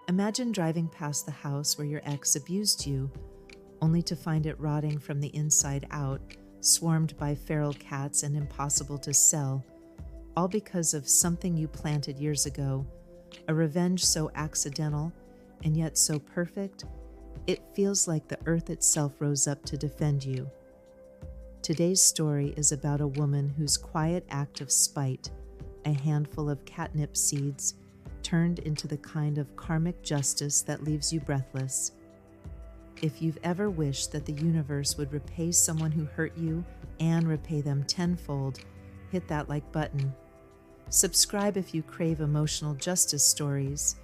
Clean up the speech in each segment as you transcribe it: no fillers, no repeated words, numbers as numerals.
Imagine driving past the house where your ex abused you, only to find it rotting from the inside out, swarmed by feral cats and impossible to sell, all because of something you planted years ago, a revenge so accidental and yet so perfect, it feels like the earth itself rose up to defend you. Today's story is about a woman whose quiet act of spite, a handful of catnip seeds, turned into the kind of karmic justice that leaves you breathless. If you've ever wished that the universe would repay someone who hurt you and repay them tenfold, hit that like button. Subscribe if you crave emotional justice stories,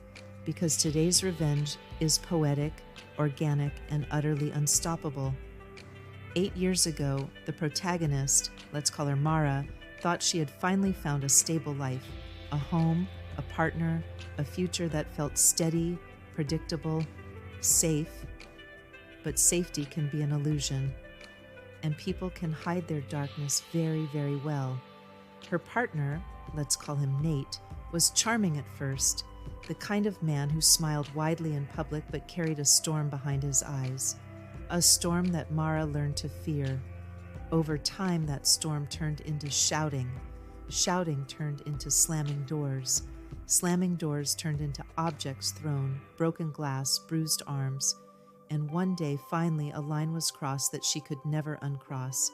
because today's revenge is poetic, organic, and utterly unstoppable. 8 years ago, the protagonist, let's call her Mara, thought she had finally found a stable life, a home, a partner, a future that felt steady, predictable, safe. But safety can be an illusion, and people can hide their darkness very, very well. Her partner, let's call him Nate, was charming at first, the kind of man who smiled widely in public but carried a storm behind his eyes, a storm that Mara learned to fear. Over time, that storm turned into shouting. Shouting turned into slamming doors. Slamming doors turned into objects thrown, broken glass, bruised arms, and one day, finally, a line was crossed that she could never uncross.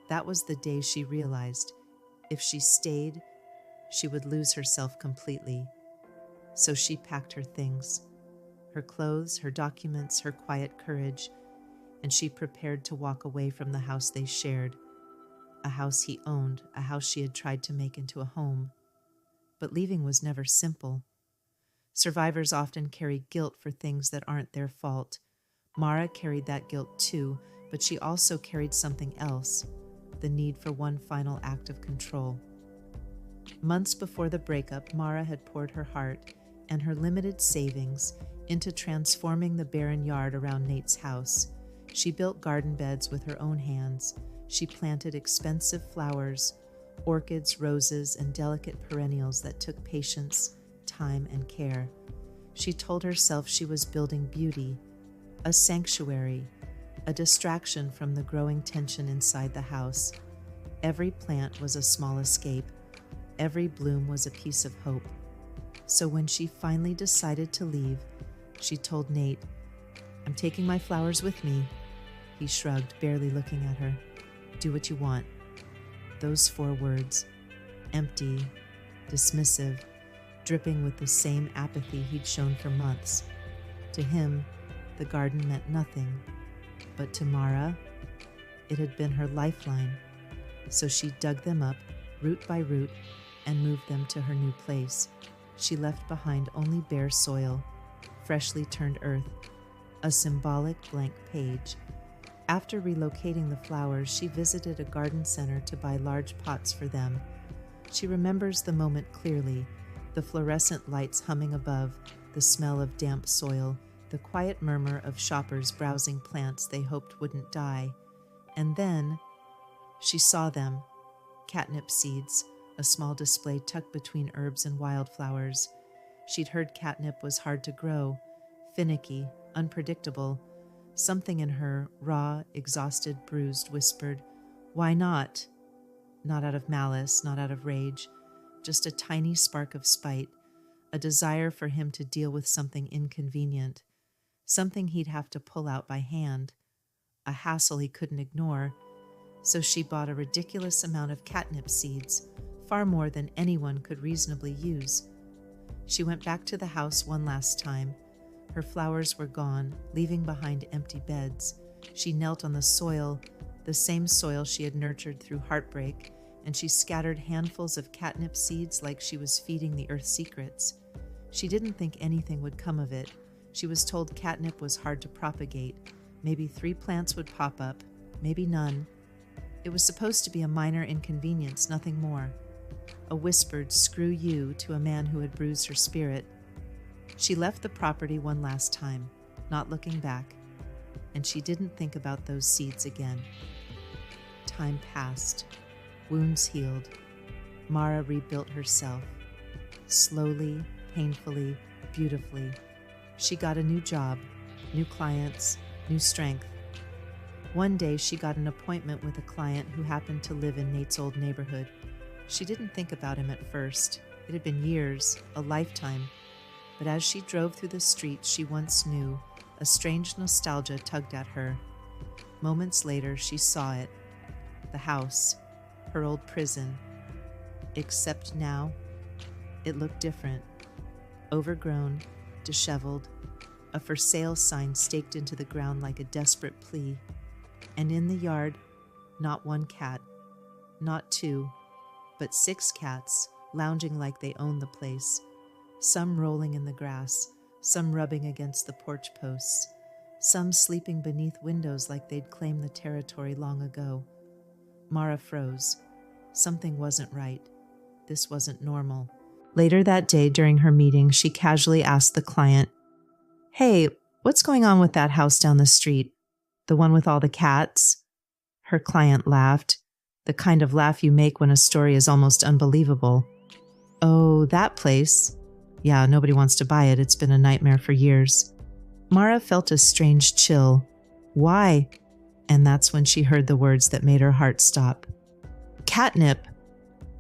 That was the day she realized if she stayed, she would lose herself completely. So she packed her things, her clothes, her documents, her quiet courage, and she prepared to walk away from the house they shared, a house he owned, a house she had tried to make into a home. But leaving was never simple. Survivors often carry guilt for things that aren't their fault. Mara carried that guilt too, but she also carried something else, the need for one final act of control. Months before the breakup, Mara had poured her heart and her limited savings into transforming the barren yard around Nate's house. She built garden beds with her own hands. She planted expensive flowers, orchids, roses, and delicate perennials that took patience, time, and care. She told herself she was building beauty, a sanctuary, a distraction from the growing tension inside the house. Every plant was a small escape. Every bloom was a piece of hope. So when she finally decided to leave, she told Nate, "I'm taking my flowers with me." He shrugged, barely looking at her. "Do what you want." Those 4 words, empty, dismissive, dripping with the same apathy he'd shown for months. To him, the garden meant nothing, but to Mara, it had been her lifeline. So she dug them up, root by root, and moved them to her new place. She left behind only bare soil, freshly turned earth, a symbolic blank page. After relocating the flowers, she visited a garden center to buy large pots for them. She remembers the moment clearly, the fluorescent lights humming above, the smell of damp soil, the quiet murmur of shoppers browsing plants they hoped wouldn't die. And then she saw them, catnip seeds, a small display tucked between herbs and wildflowers. She'd heard catnip was hard to grow, finicky, unpredictable. Something in her, raw, exhausted, bruised, whispered, "Why not?" Not out of malice, not out of rage, just a tiny spark of spite, a desire for him to deal with something inconvenient, something he'd have to pull out by hand, a hassle he couldn't ignore. So she bought a ridiculous amount of catnip seeds, far more than anyone could reasonably use. She went back to the house one last time. Her flowers were gone, leaving behind empty beds. She knelt on the soil, the same soil she had nurtured through heartbreak, and she scattered handfuls of catnip seeds like she was feeding the earth's secrets. She didn't think anything would come of it. She was told catnip was hard to propagate. Maybe 3 plants would pop up, maybe none. It was supposed to be a minor inconvenience, nothing more. A whispered "screw you" to a man who had bruised her spirit. She left the property one last time, not looking back, and she didn't think about those seeds again. Time passed. Wounds healed. Mara rebuilt herself. Slowly, painfully, beautifully. She got a new job, new clients, new strength. One day she got an appointment with a client who happened to live in Nate's old neighborhood. She didn't think about him at first. It had been years, a lifetime. But as she drove through the streets she once knew, a strange nostalgia tugged at her. Moments later, she saw it. The house, her old prison. Except now, it looked different. Overgrown, disheveled, a for sale sign staked into the ground like a desperate plea. And in the yard, not one cat, not two, but 6 cats, lounging like they owned the place. Some rolling in the grass, some rubbing against the porch posts, some sleeping beneath windows like they'd claimed the territory long ago. Mara froze. Something wasn't right. This wasn't normal. Later that day during her meeting, she casually asked the client, "Hey, what's going on with that house down the street? The one with all the cats?" Her client laughed, the kind of laugh you make when a story is almost unbelievable. "Oh, that place? Yeah, nobody wants to buy it. It's been a nightmare for years." Mara felt a strange chill. "Why?" And that's when she heard the words that made her heart stop. "Catnip!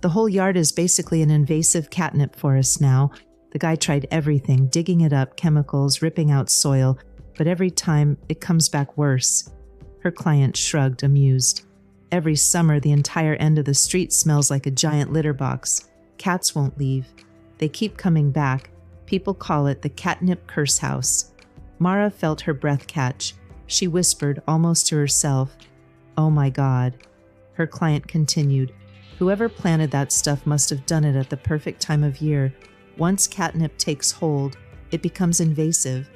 The whole yard is basically an invasive catnip forest now. The guy tried everything, digging it up, chemicals, ripping out soil, but every time it comes back worse." Her client shrugged, amused. "Every summer, the entire end of the street smells like a giant litter box. Cats won't leave. They keep coming back. People call it the catnip curse house." Mara felt her breath catch. She whispered, almost to herself, "Oh my God." Her client continued, "Whoever planted that stuff must have done it at the perfect time of year. Once catnip takes hold, it becomes invasive,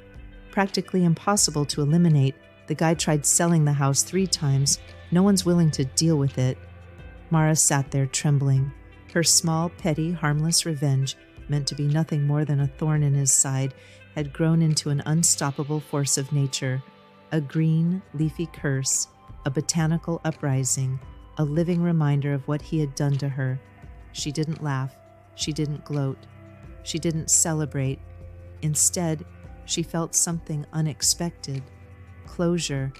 practically impossible to eliminate. The guy tried selling the house 3 times. No one's willing to deal with it." Mara sat there trembling. Her small, petty, harmless revenge, meant to be nothing more than a thorn in his side, had grown into an unstoppable force of nature, a green, leafy curse, a botanical uprising, a living reminder of what he had done to her. She didn't laugh. She didn't gloat. She didn't celebrate. Instead, she felt something unexpected. Closure.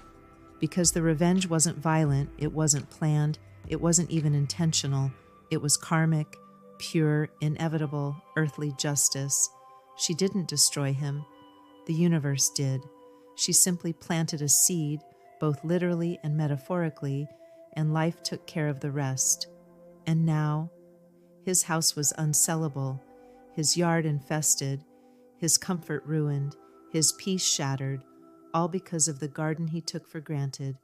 Because the revenge wasn't violent, it wasn't planned, it wasn't even intentional. It was karmic, pure, inevitable, earthly justice. She didn't destroy him. The universe did. She simply planted a seed, both literally and metaphorically, and life took care of the rest. And now, his house was unsellable, his yard infested, his comfort ruined, his peace shattered, all because of the garden he took for granted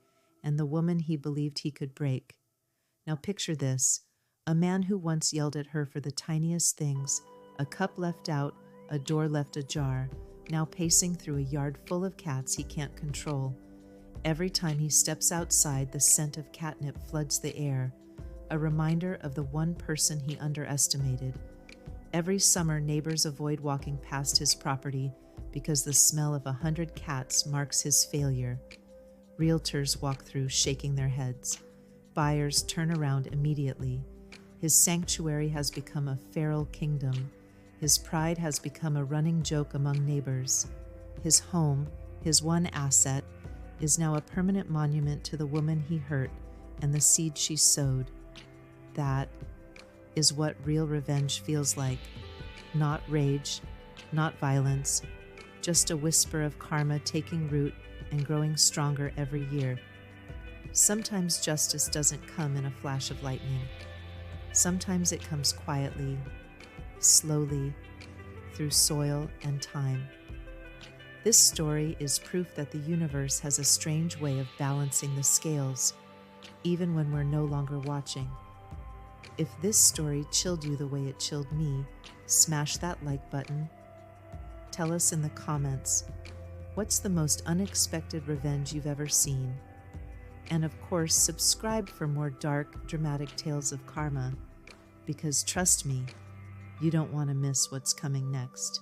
and the woman he believed he could break. Now picture this, a man who once yelled at her for the tiniest things, a cup left out, a door left ajar, now pacing through a yard full of cats he can't control. Every time he steps outside, the scent of catnip floods the air, a reminder of the one person he underestimated. Every summer, neighbors avoid walking past his property because the smell of 100 cats marks his failure. Realtors walk through shaking their heads. Buyers turn around immediately. His sanctuary has become a feral kingdom. His pride has become a running joke among neighbors. His home, his one asset, is now a permanent monument to the woman he hurt and the seed she sowed. That is what real revenge feels like. Not rage, not violence, just a whisper of karma taking root and growing stronger every year. Sometimes justice doesn't come in a flash of lightning. Sometimes it comes quietly, slowly, through soil and time. This story is proof that the universe has a strange way of balancing the scales, even when we're no longer watching. If this story chilled you the way it chilled me, smash that like button. Tell us in the comments, what's the most unexpected revenge you've ever seen? And of course, subscribe for more dark, dramatic tales of karma, because trust me, you don't want to miss what's coming next.